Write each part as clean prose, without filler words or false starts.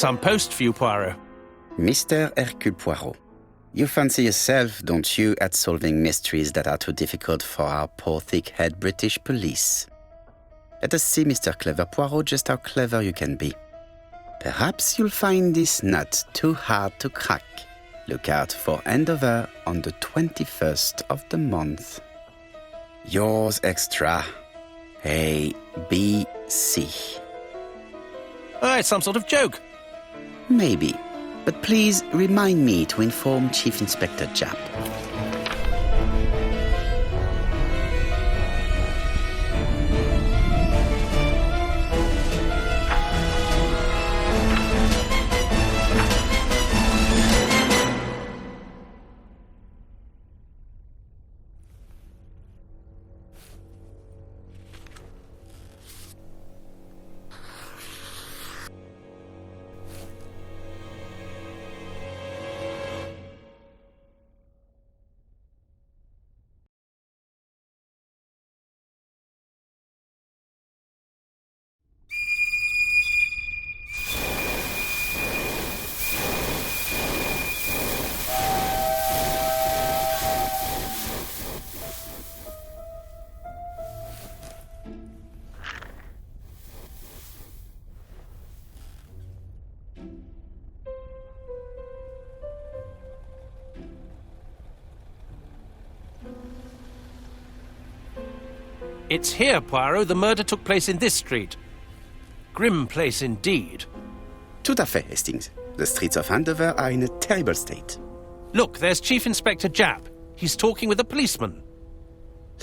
some post for you, Poirot. Mr. Hercule Poirot, you fancy yourself, don't you, at solving mysteries that are too difficult for our poor thick-head British police. Let us see, Mr. Clever Poirot, just how clever you can be. Perhaps you'll find this nut too hard to crack. Look out for handover on the 21st of the month. Yours extra, A, B, C. Oh, it's some sort of joke. Maybe, but please remind me to inform Chief Inspector Japp. It's here, Poirot. The murder took place in this street. Grim place indeed. Tout à fait, Hastings. The streets of Andover are in a terrible state. Look, there's Chief Inspector Japp. He's talking with a policeman.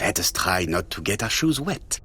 Let us try not to get our shoes wet.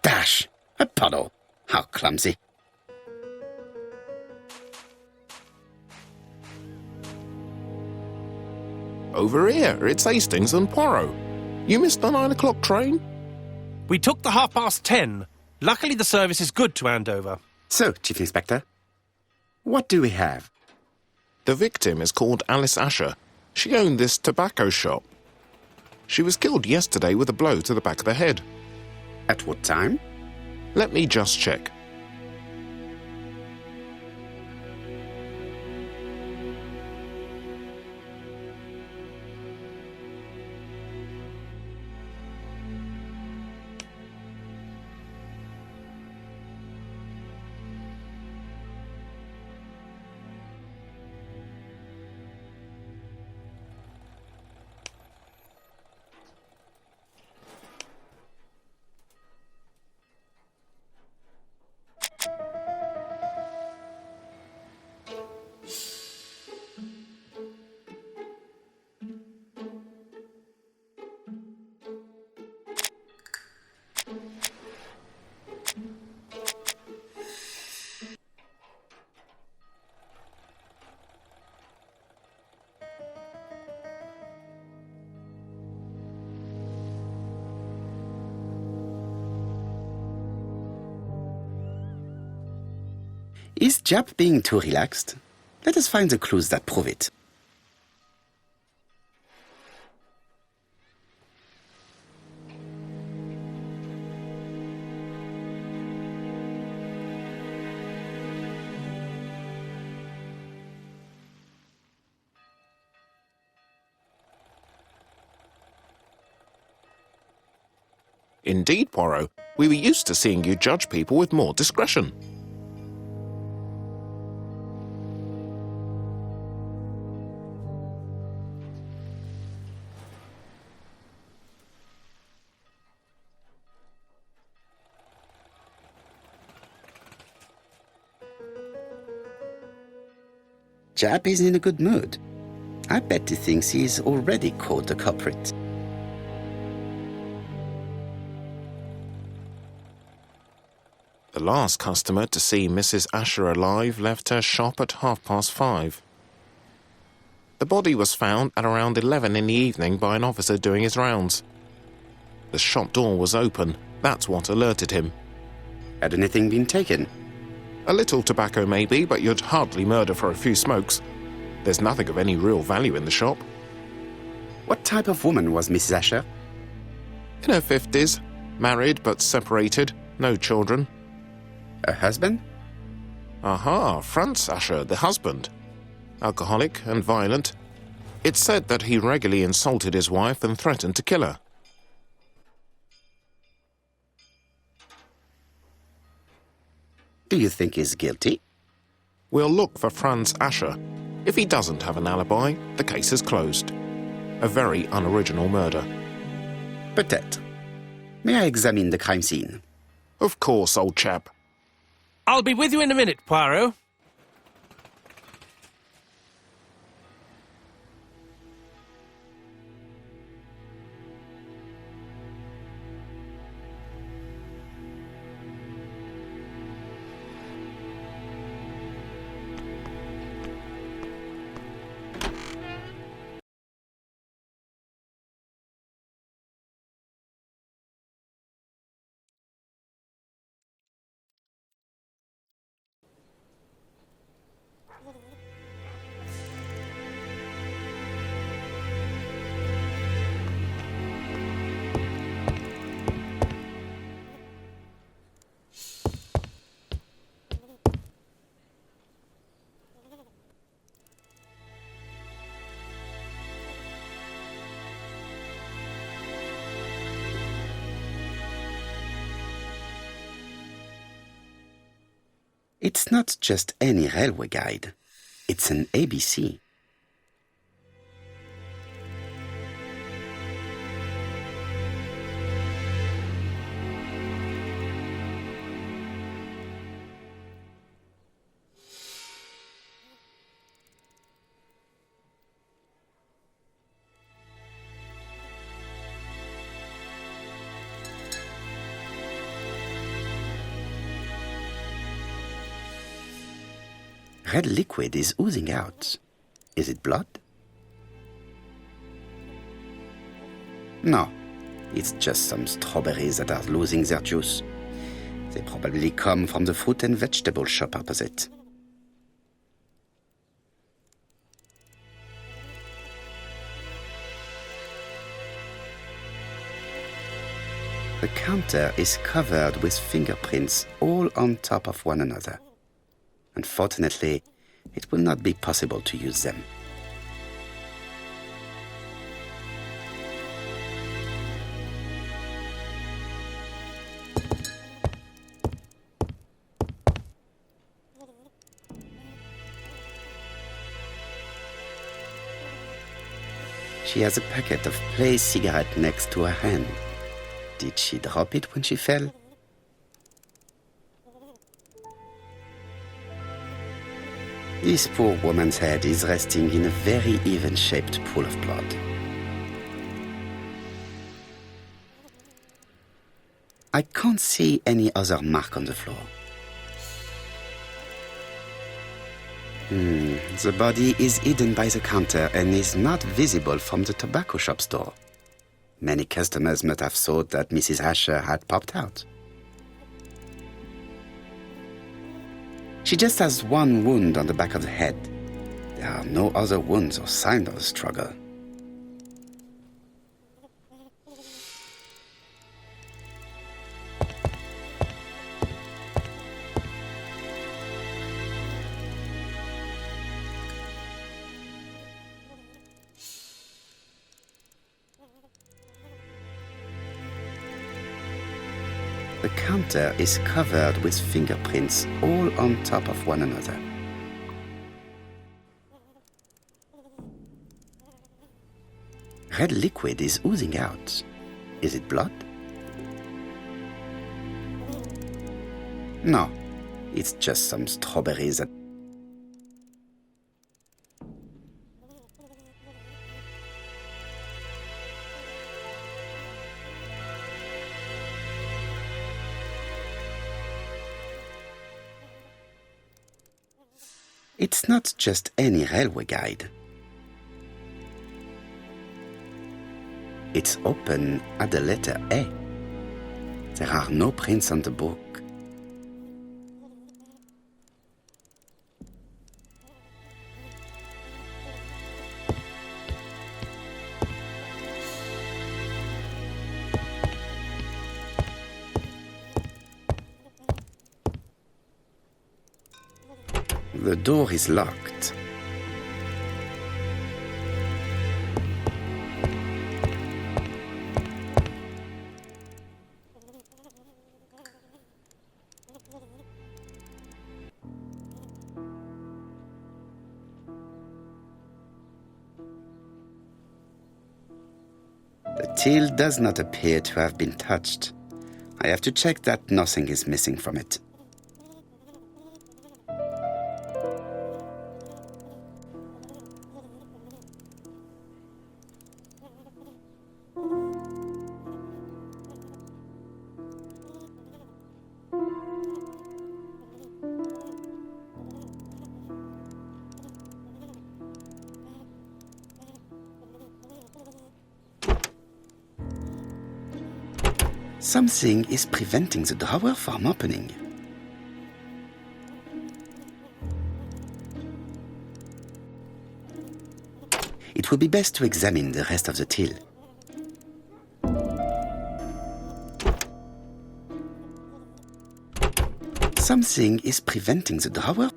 Dash! A puddle. How clumsy. Over here, it's Hastings and Poirot. You missed the 9 o'clock train? We took the 10:30. Luckily, the service is good to Andover. So, Chief Inspector, what do we have? The victim is called Alice Asher. She owned this tobacco shop. She was killed yesterday with a blow to the back of the head. At what time? Let me just check. Is Japp being too relaxed? Let us find the clues that prove it. Indeed, Poirot. We were used to seeing you judge people with more discretion. Japp is in a good mood. I bet he thinks he's already caught the culprit. The last customer to see Mrs. Asher alive left her shop at 5:30. The body was found at around 11 in the evening by an officer doing his rounds. The shop door was open. That's what alerted him. Had anything been taken? A little tobacco maybe, but you'd hardly murder for a few smokes. There's nothing of any real value in the shop. What type of woman was Mrs. Asher? In her 50s, married but separated, no children. Her husband? Aha, Franz Asher, the husband. Alcoholic and violent. It's said that he regularly insulted his wife and threatened to kill her. Do you think he's guilty? We'll look for Franz Asher. If he doesn't have an alibi, the case is closed. A very unoriginal murder. Peut-être. May I examine the crime scene? Of course, old chap. I'll be with you in a minute, Poirot. It's not just any railway guide. It's an ABC. Red liquid is oozing out. Is it blood? No, it's just some strawberries that are losing their juice. They probably come from the fruit and vegetable shop opposite. The counter is covered with fingerprints all on top of one another. Unfortunately, it will not be possible to use them. She has a packet of Play cigarette next to her hand. Did she drop it when she fell? This poor woman's head is resting in a very even-shaped pool of blood. I can't see any other mark on the floor. The body is hidden by the counter and is not visible from the tobacco shop's door. Many customers must have thought that Mrs. Asher had popped out. She just has one wound on the back of the head. There are no other wounds or signs of a struggle. The counter is covered with fingerprints all on top of one another. Red liquid is oozing out. Is it blood? No, it's just some strawberries that... It's not just any railway guide. It's open at the letter A. There are no prints on the book. The door is locked. The till does not appear to have been touched. I have to check that nothing is missing from it. Something is preventing the drawer from opening. It would be best to examine the rest of the till. Something is preventing the drawer.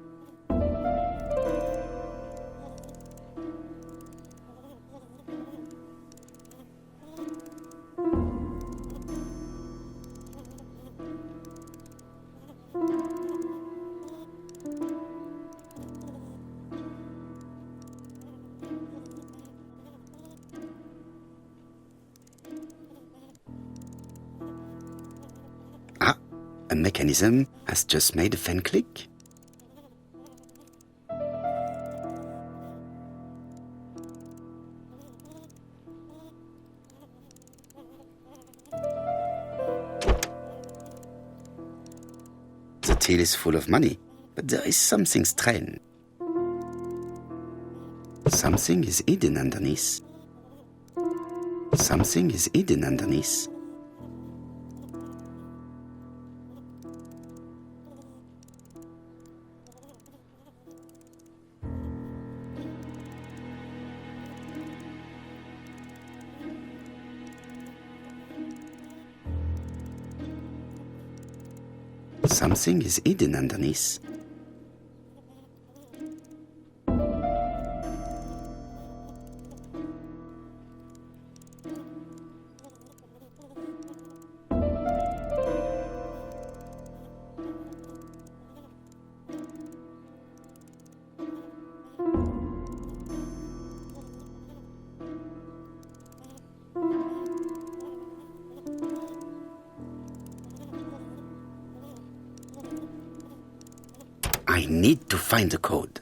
A mechanism has just made a fan click. The till is full of money, but there is something strange. Something is hidden underneath. Something is hidden underneath. Something is hidden underneath. I need to find the code.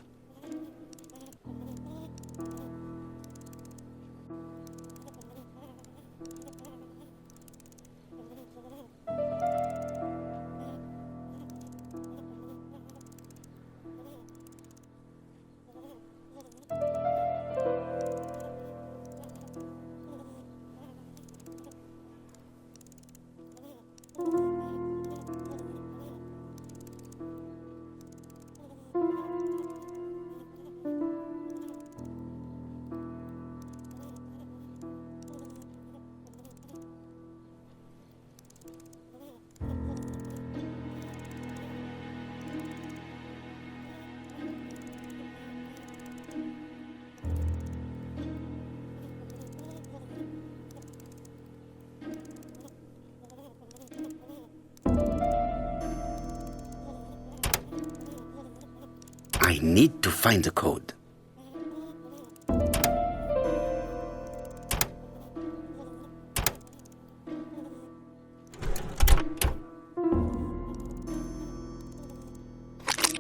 I need to find the code.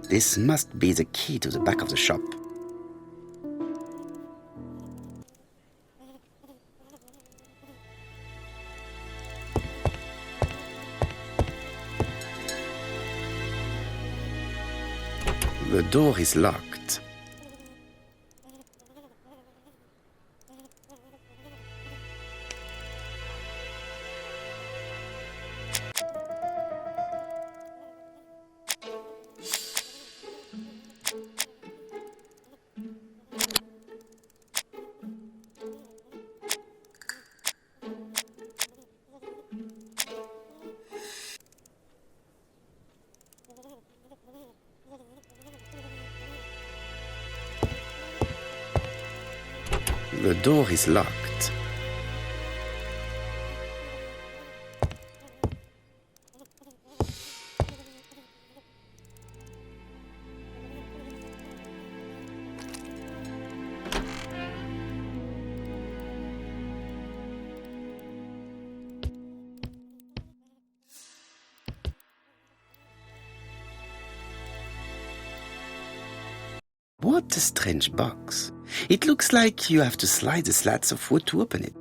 This must be the key to the back of the shop. The door is locked. The door is locked. What a strange box. It looks like you have to slide the slats of wood to open it.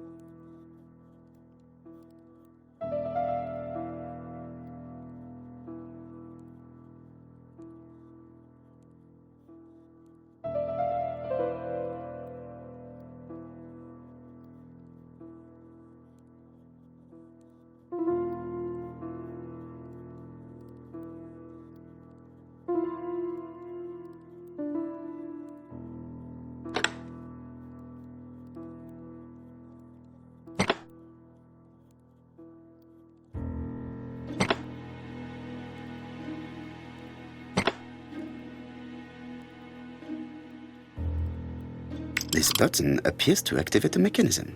This button appears to activate the mechanism.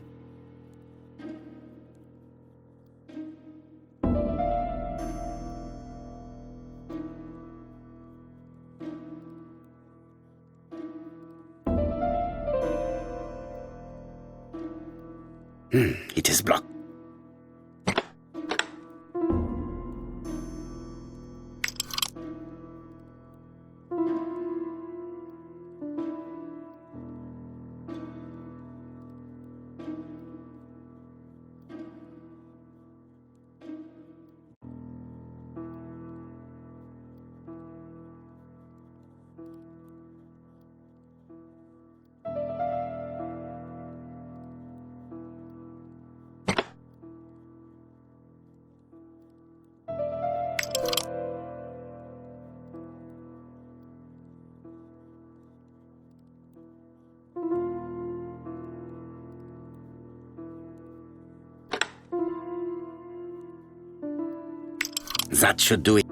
It is blocked. That should do it.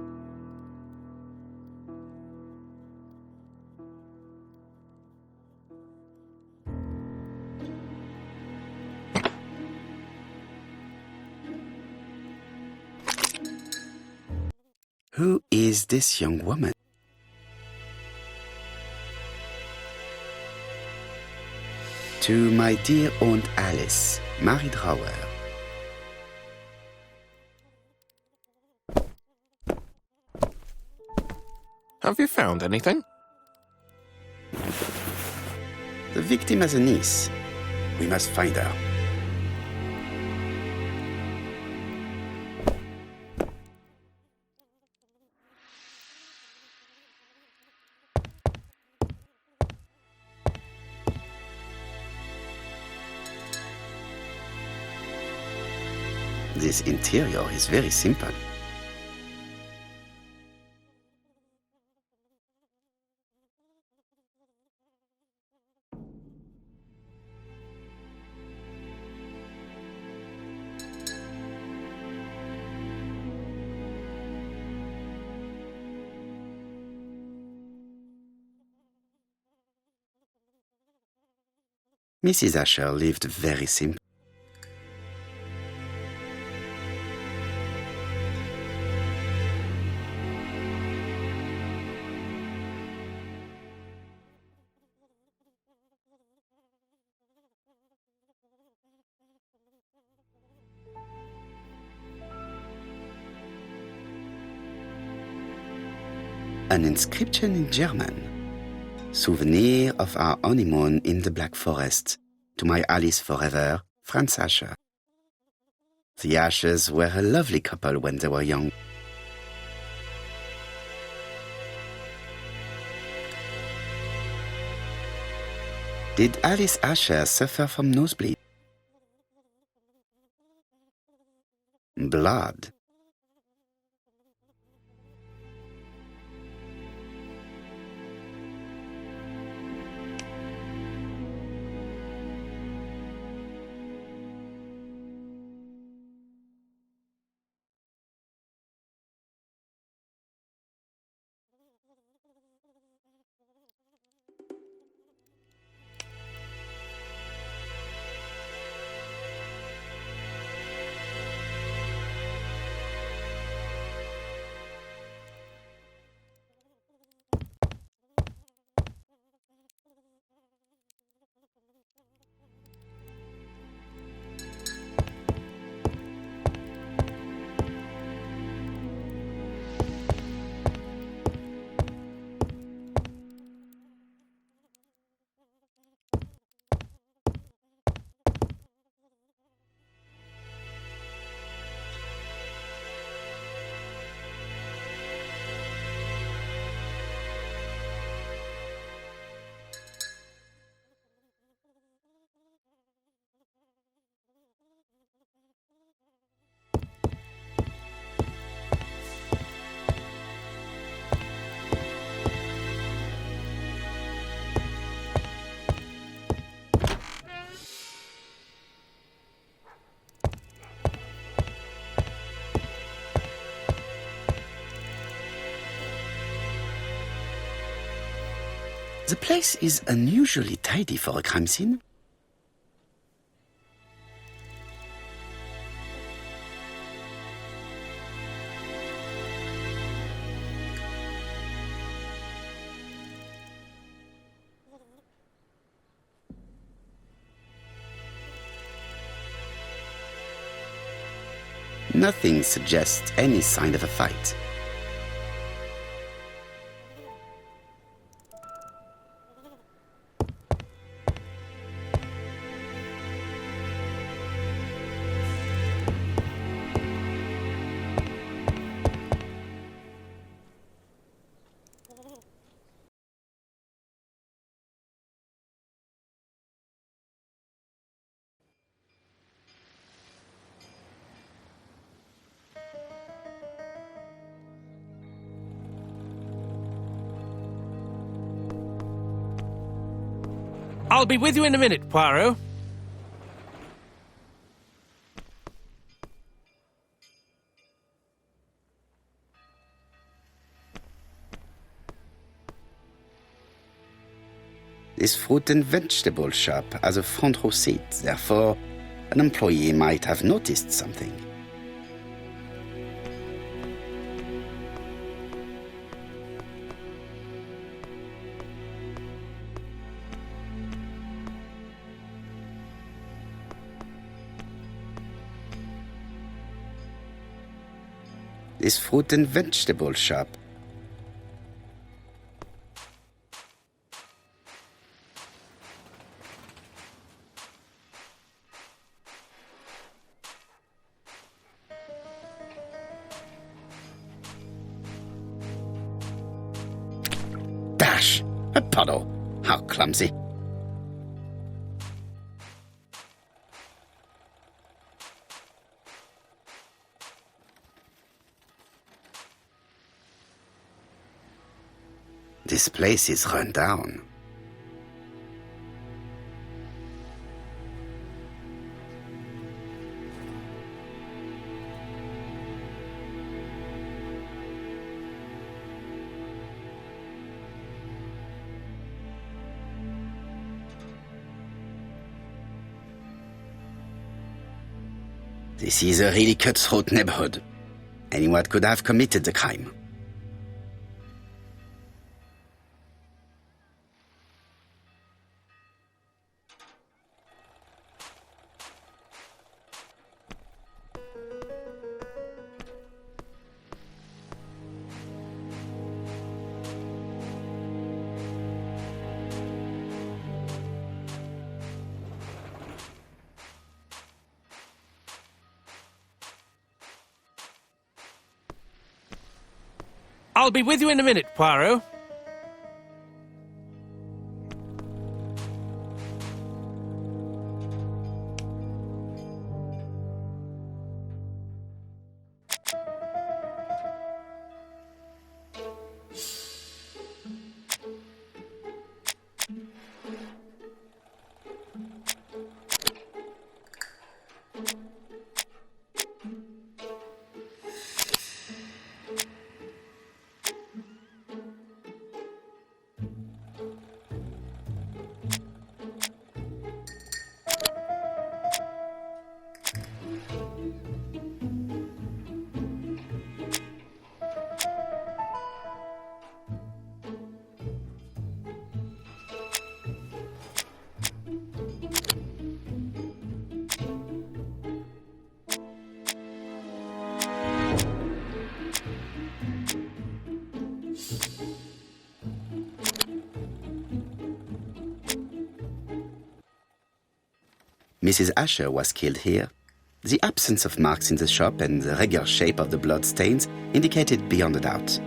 Who is this young woman? To my dear Aunt Alice, married Rower. Have you found anything? The victim has a niece. We must find her. This interior is very simple. Mrs. Asher lived very simple. An inscription in German. Souvenir of our honeymoon in the Black Forest. To my Alice forever, Franz Asher. The Ashers were a lovely couple when they were young. Did Alice Asher suffer from nosebleed? Blood. The place is unusually tidy for a crime scene. Nothing suggests any sign of a fight. I'll be with you in a minute, Poirot. This fruit and vegetable shop has a front row seat, therefore, an employee might have noticed something. This fruit and vegetable shop. Dash! A puddle! How clumsy! This place is run down. This is a really cutthroat neighborhood. Anyone could have committed the crime. I'll be with you in a minute, Poirot. Mrs. Asher was killed here. The absence of marks in the shop and the regular shape of the blood stains indicated beyond a doubt.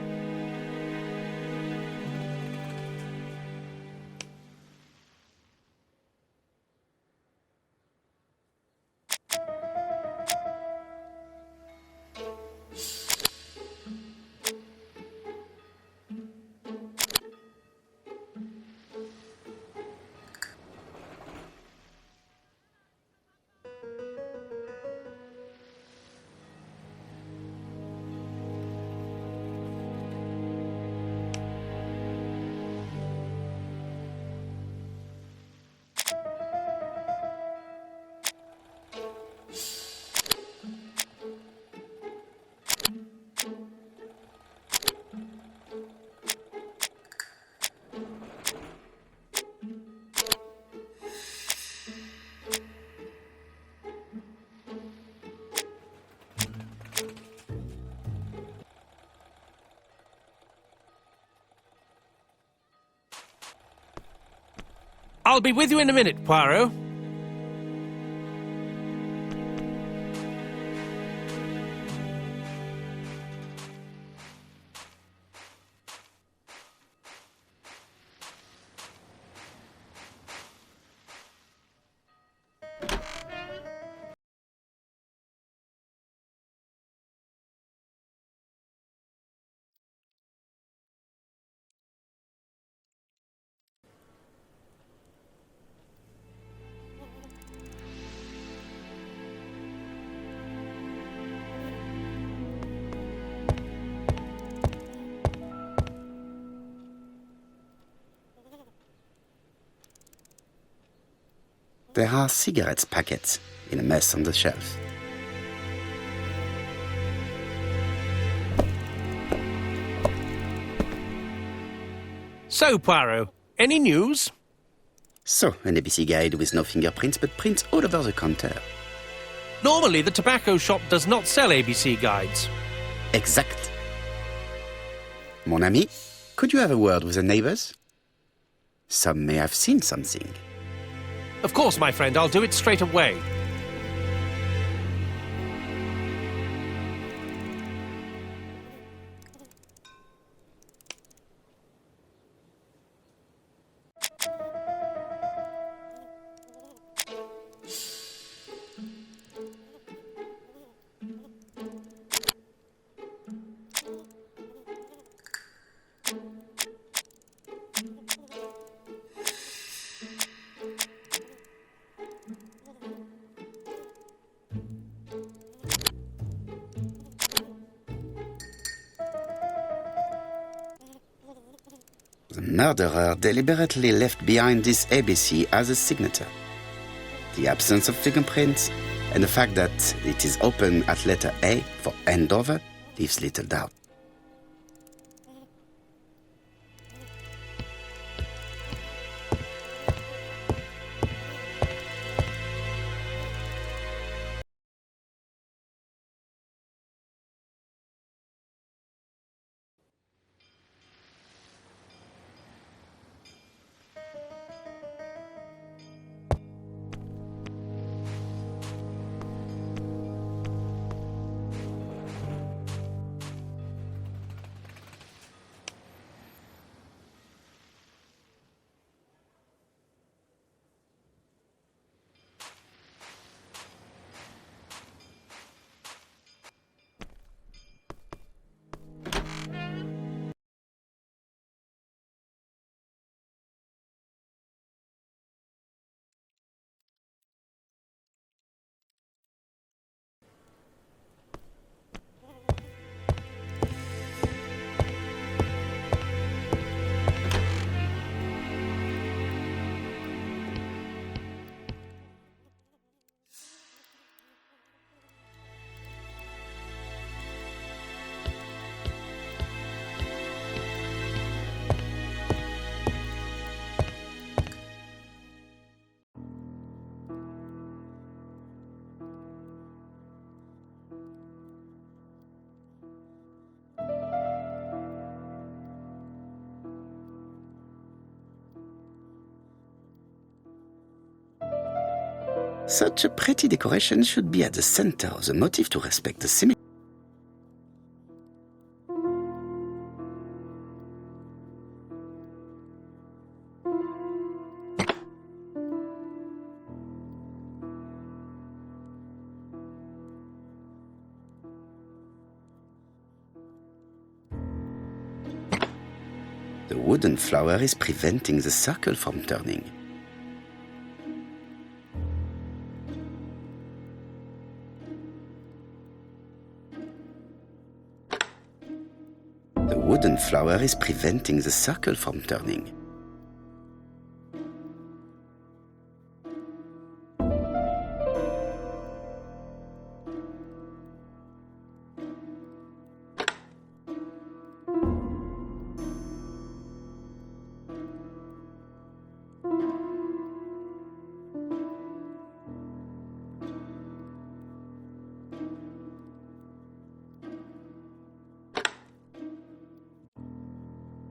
I'll be with you in a minute, Poirot. There are cigarettes packets in a mess on the shelf. So, Poirot, any news? So, an ABC guide with no fingerprints but prints all over the counter. Normally, the tobacco shop does not sell ABC guides. Exact. Mon ami, could you have a word with the neighbors? Some may have seen something. Of course, my friend, I'll do it straight away. The murderer deliberately left behind this ABC as a signature. The absence of fingerprints and the fact that it is open at letter A for Andover leaves little doubt. Such a pretty decoration should be at the center of the motif to respect the symmetry. The wooden flower is preventing the circle from turning. The wooden flower is preventing the circle from turning.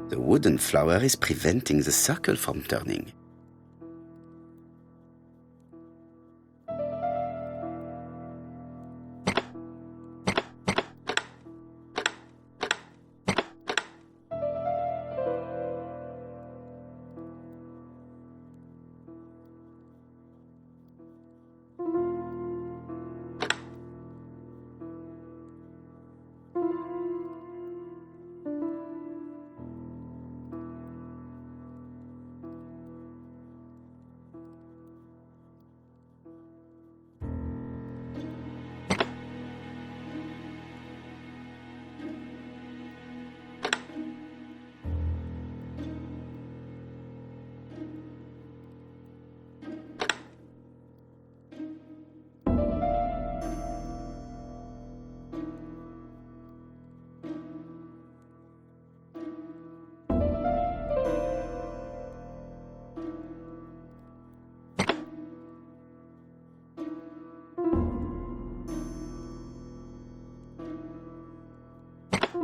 The wooden flower is preventing the circle from turning. The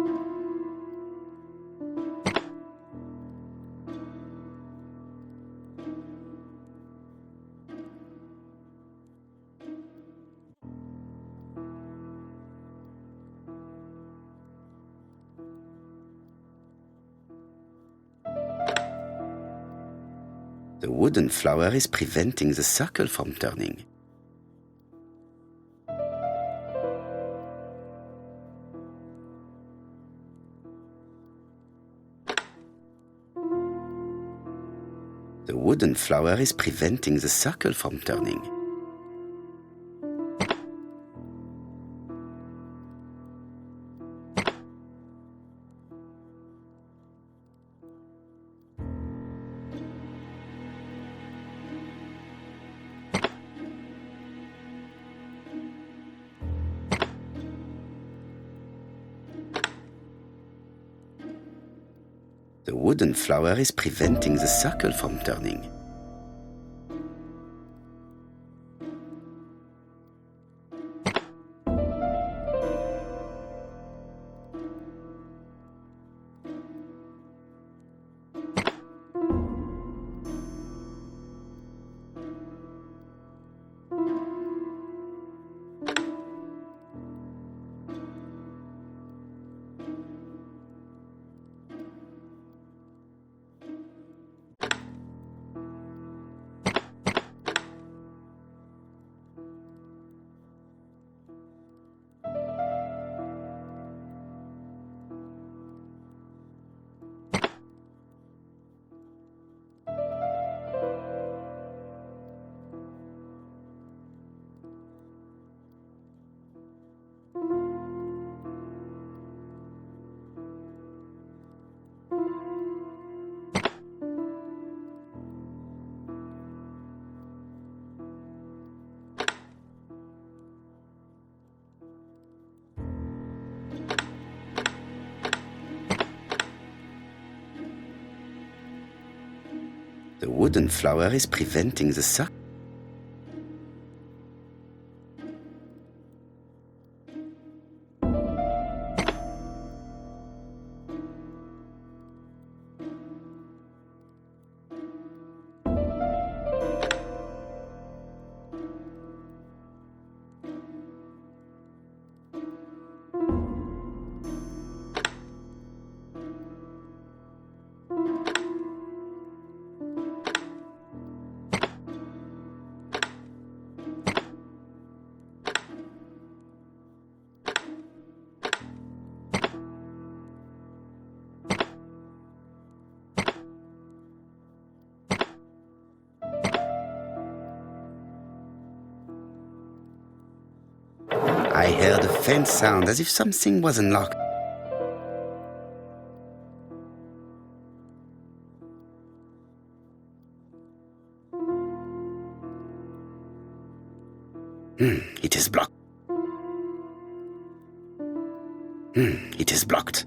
wooden flower is preventing the circle from turning. The wooden flower is preventing the circle from turning. The wooden flower is preventing the circle from turning. The wooden flower is preventing the circle. I heard a faint sound as if something was unlocked. It is blocked. It is blocked.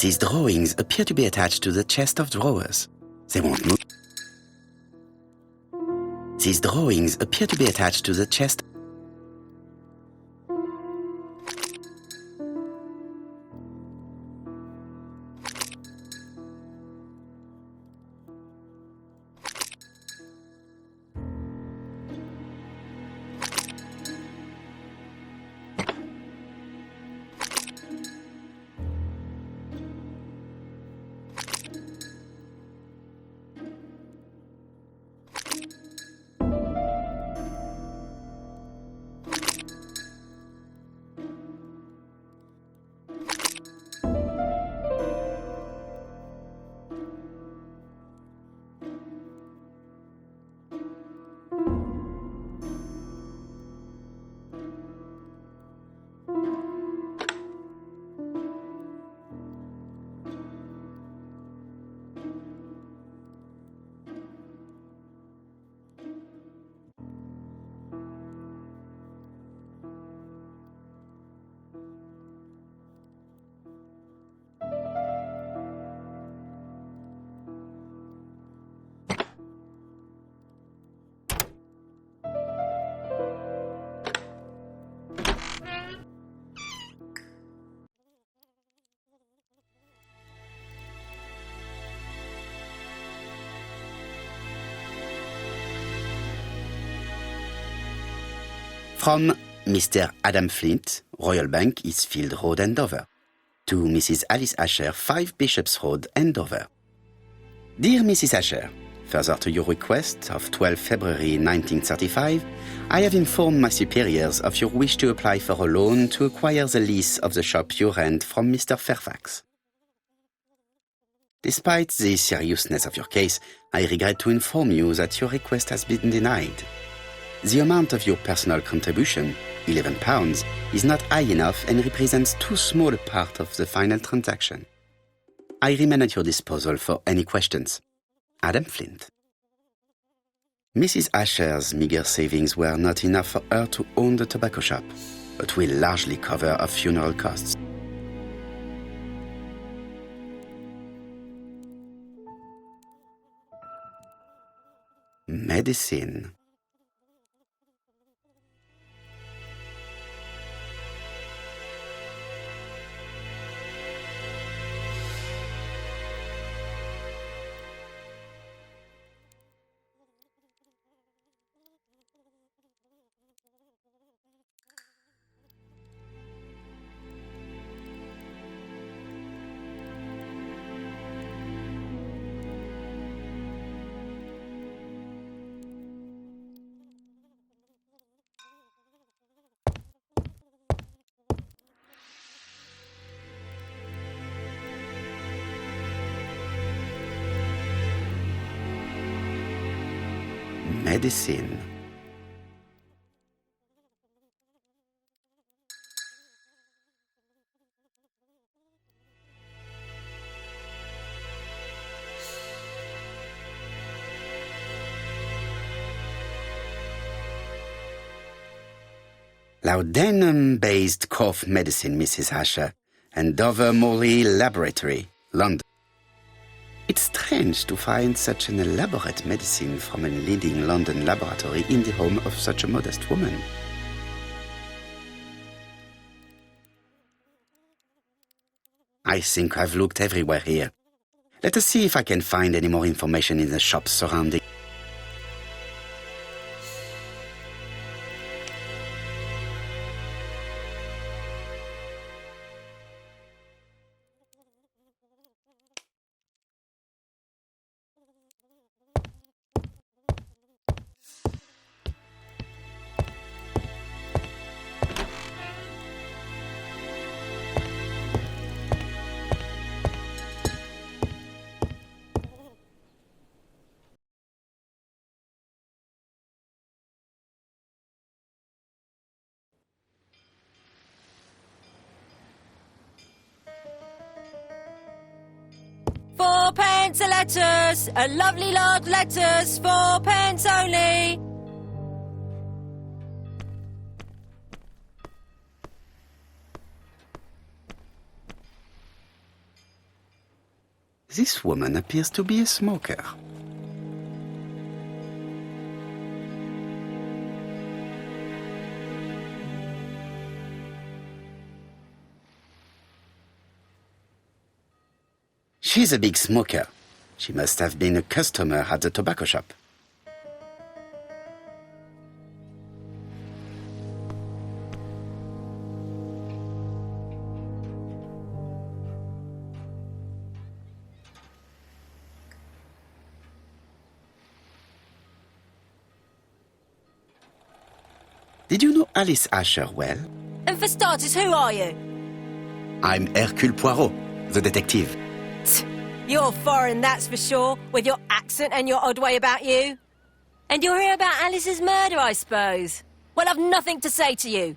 These drawings appear to be attached to the chest of drawers. They won't move. These drawings appear to be attached to the chest. From Mr. Adam Flint, Royal Bank, Eastfield Road, Andover, to Mrs. Alice Asher, 5 Bishops Road, Andover. Dear Mrs. Asher, further to your request of 12 February 1935, I have informed my superiors of your wish to apply for a loan to acquire the lease of the shop you rent from Mr. Fairfax. Despite the seriousness of your case, I regret to inform you that your request has been denied. The amount of your personal contribution, £11, is not high enough and represents too small a part of the final transaction. I remain at your disposal for any questions. Adam Flint. Mrs. Asher's meager savings were not enough for her to own the tobacco shop, but will largely cover her funeral costs. Medicine. Medicine. Laudanum-based cough medicine, Mrs. Asher, and Dover Morley Laboratory, London. It's strange to find such an elaborate medicine from a leading London laboratory in the home of such a modest woman. I think I've looked everywhere here. Let us see if I can find any more information in the shops surrounding. £4 a lettuce, a lovely large lettuce, £4 only. This woman appears to be a smoker. She's a big smoker. She must have been a customer at the tobacco shop. Did you know Alice Asher well? And for starters, who are you? I'm Hercule Poirot, the detective. You're foreign, that's for sure, with your accent and your odd way about you. And you're here about Alice's murder, I suppose. Well, I've nothing to say to you.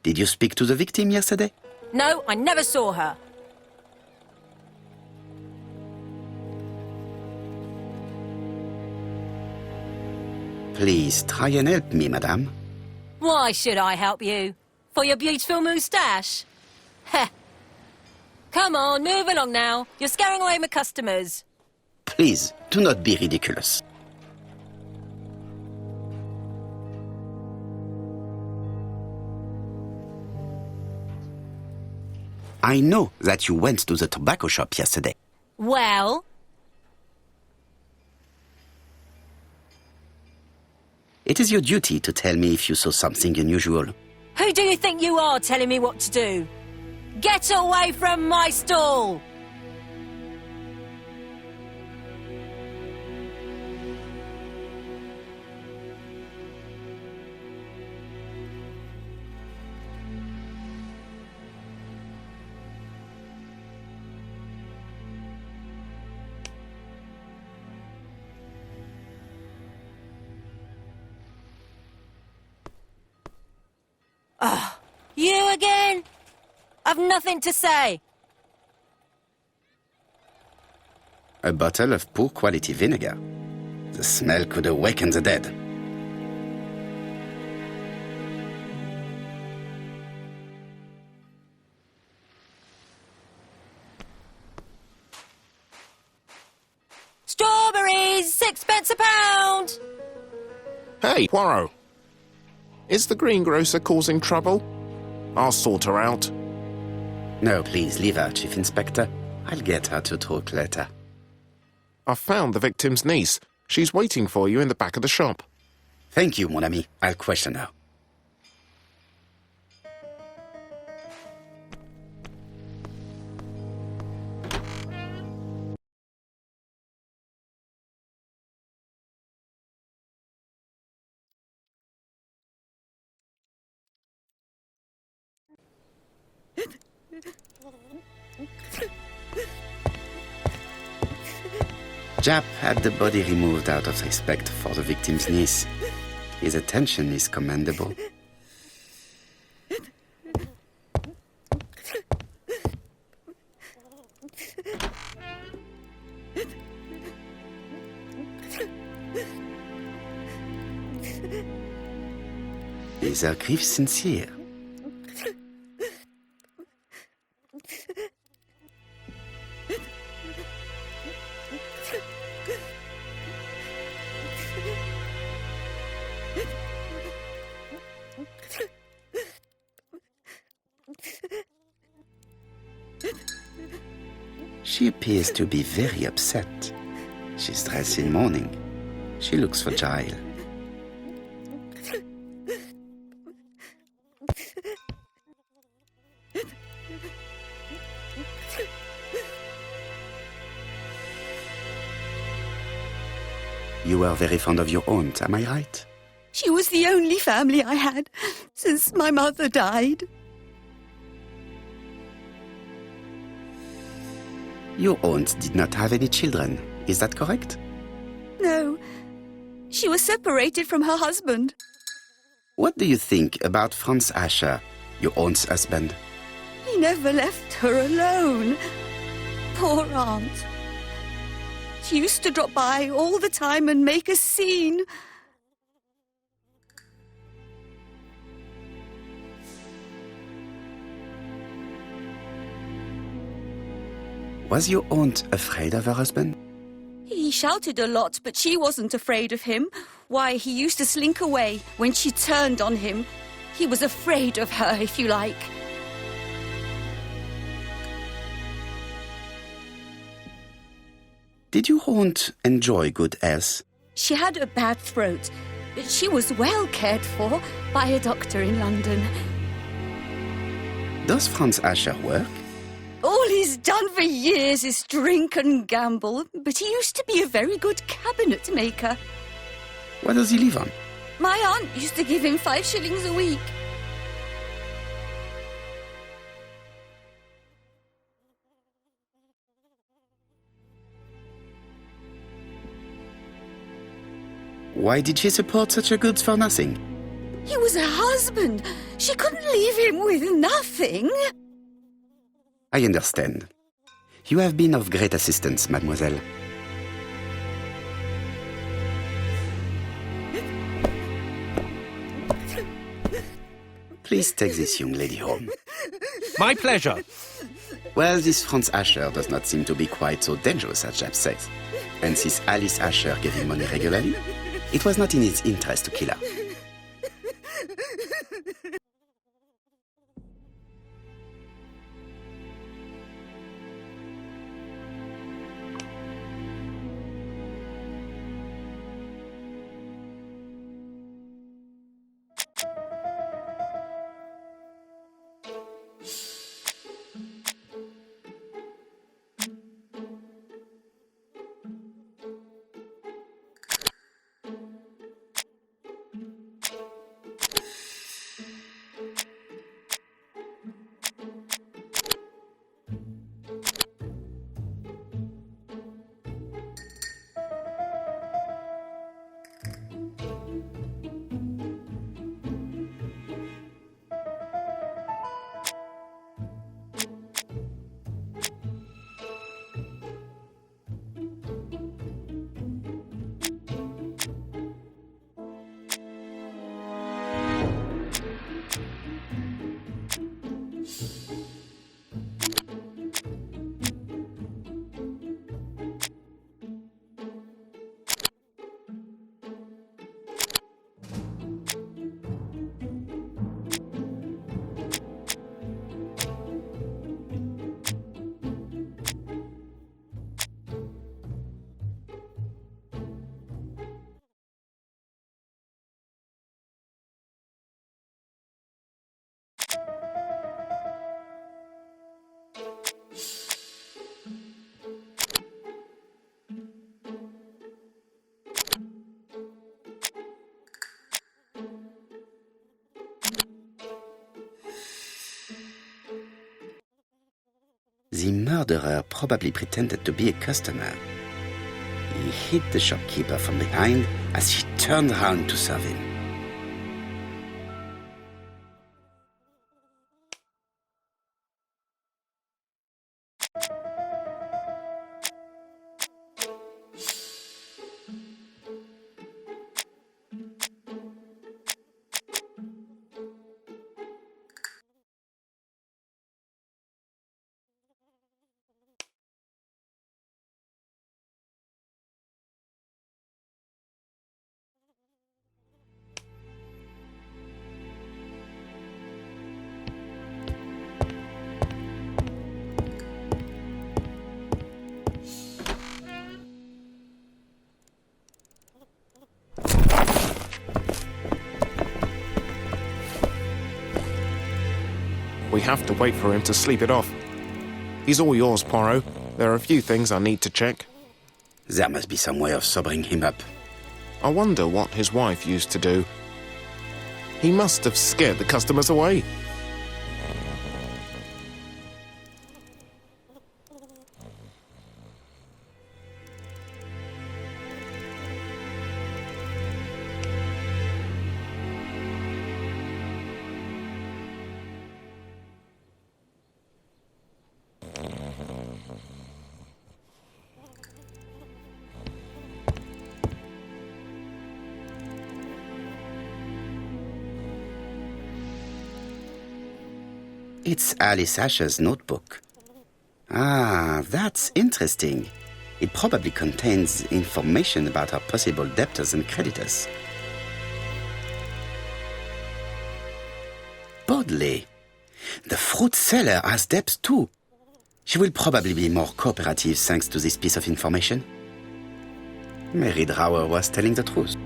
Did you speak to the victim yesterday? No, I never saw her. Please try and help me, madame. Why should I help you? For your beautiful moustache? Heh. Come on, move along now. You're scaring away my customers. Please, do not be ridiculous. I know that you went to the tobacco shop yesterday. Well? It is your duty to tell me if you saw something unusual. Who do you think you are telling me what to do? Get away from my stall! Oh, you again? I've nothing to say. A bottle of poor quality vinegar. The smell could awaken the dead. Strawberries, 6p a pound! Hey, Poirot. Is the greengrocer causing trouble? I'll sort her out. No, please, leave her, Chief Inspector. I'll get her to talk later. I've found the victim's niece. She's waiting for you in the back of the shop. Thank you, mon ami. I'll question her. Jap had the body removed out of respect for the victim's niece. His attention is commendable. Is her grief sincere? She appears to be very upset. She's dressed in mourning. She looks fragile. You were very fond of your aunt, am I right? She was the only family I had since my mother died. Your aunt did not have any children, is that correct? No, she was separated from her husband. What do you think about Franz Asher, your aunt's husband? He never left her alone. Poor aunt. She used to drop by all the time and make a scene. Was your aunt afraid of her husband? He shouted a lot, but she wasn't afraid of him. Why, he used to slink away when she turned on him. He was afraid of her, if you like. Did your aunt enjoy good health? She had a bad throat, but she was well cared for by a doctor in London. Does Franz Asher work? All he's done for years is drink and gamble, but he used to be a very good cabinet maker. What does he live on? My aunt used to give him 5 shillings a week. Why did she support such a goods for nothing? He was her husband. She couldn't leave him with nothing. I understand. You have been of great assistance, mademoiselle. Please take this young lady home. My pleasure. Well, this Franz Asher does not seem to be quite so dangerous as Jap says. And since Alice Asher gave him money regularly, it was not in his interest to kill her. The murderer probably pretended to be a customer. He hit the shopkeeper from behind as she turned around to serve him. We have to wait for him to sleep it off. He's all yours, Poirot. There are a few things I need to check. There must be some way of sobering him up. I wonder what his wife used to do. He must have scared the customers away. It's Alice Asher's notebook. Ah, that's interesting. It probably contains information about her possible debtors and creditors. Bodley. The fruit seller has debts too. She will probably be more cooperative thanks to this piece of information. Mary Drower was telling the truth.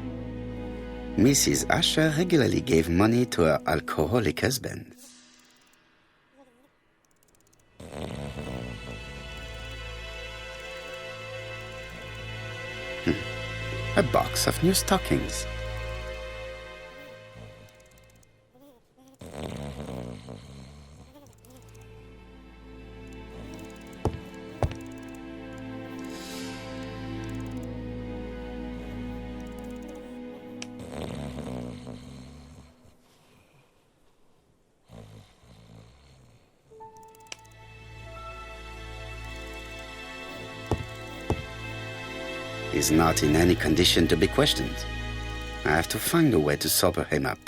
Mrs. Asher regularly gave money to her alcoholic husband. A box of new stockings. He's not in any condition to be questioned. I have to find a way to sober him up.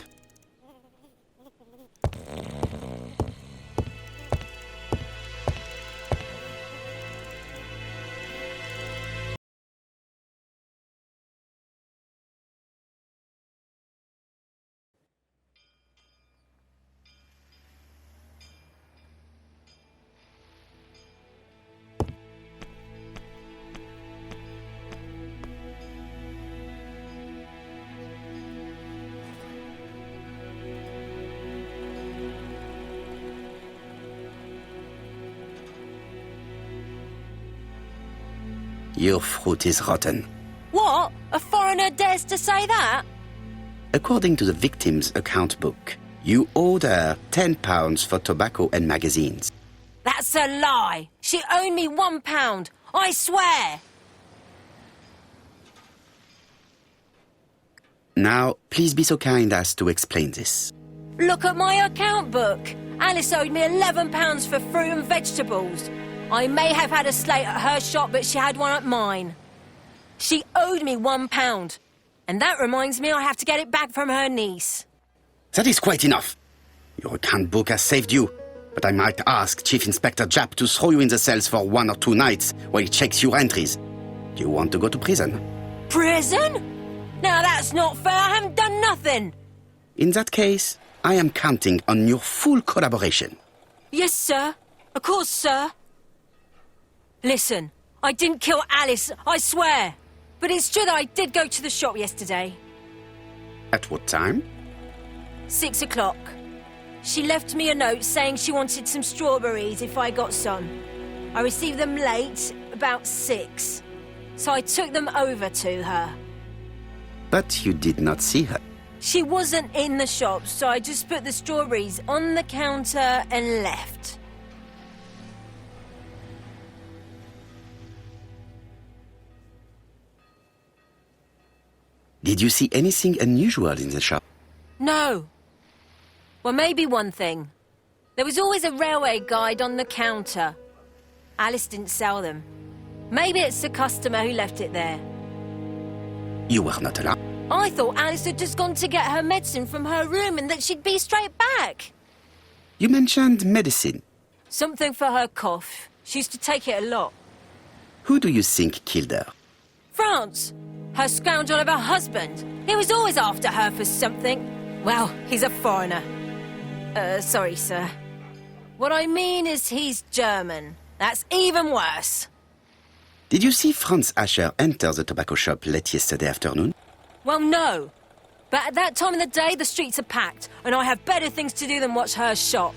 Your fruit is rotten. What? A foreigner dares to say that? According to the victim's account book, you owed her £10 for tobacco and magazines. That's a lie. She owed me £1. I swear. Now, please be so kind as to explain this. Look at my account book. Alice owed me £11 for fruit and vegetables. I may have had a slate at her shop, but she had one at mine. She owed me £1. And that reminds me I have to get it back from her niece. That is quite enough. Your account book has saved you, but I might ask Chief Inspector Japp to throw you in the cells for 1 or 2 nights while he checks your entries. Do you want to go to prison? Prison? Now that's not fair. I haven't done nothing. In that case, I am counting on your full collaboration. Yes, sir. Of course, sir. Listen, I didn't kill Alice, I swear. But it's true that I did go to the shop yesterday. At what time? 6 o'clock. She left me a note saying she wanted some strawberries if I got some. I received them late, about 6. So I took them over to her. But you did not see her. She wasn't in the shop, so I just put the strawberries on the counter and left. Did you see anything unusual in the shop? No. Well, maybe one thing. There was always a railway guide on the counter. Alice didn't sell them. Maybe it's the customer who left it there. You were not allowed. I thought Alice had just gone to get her medicine from her room and that she'd be straight back. You mentioned medicine. Something for her cough. She used to take it a lot. Who do you think killed her? France! Her scoundrel of a husband. He was always after her for something. Well, he's a foreigner. Sorry, sir. What I mean is he's German. That's even worse. Did you see Franz Asher enter the tobacco shop late yesterday afternoon? Well, no. But at that time of the day, the streets are packed, and I have better things to do than watch her shop.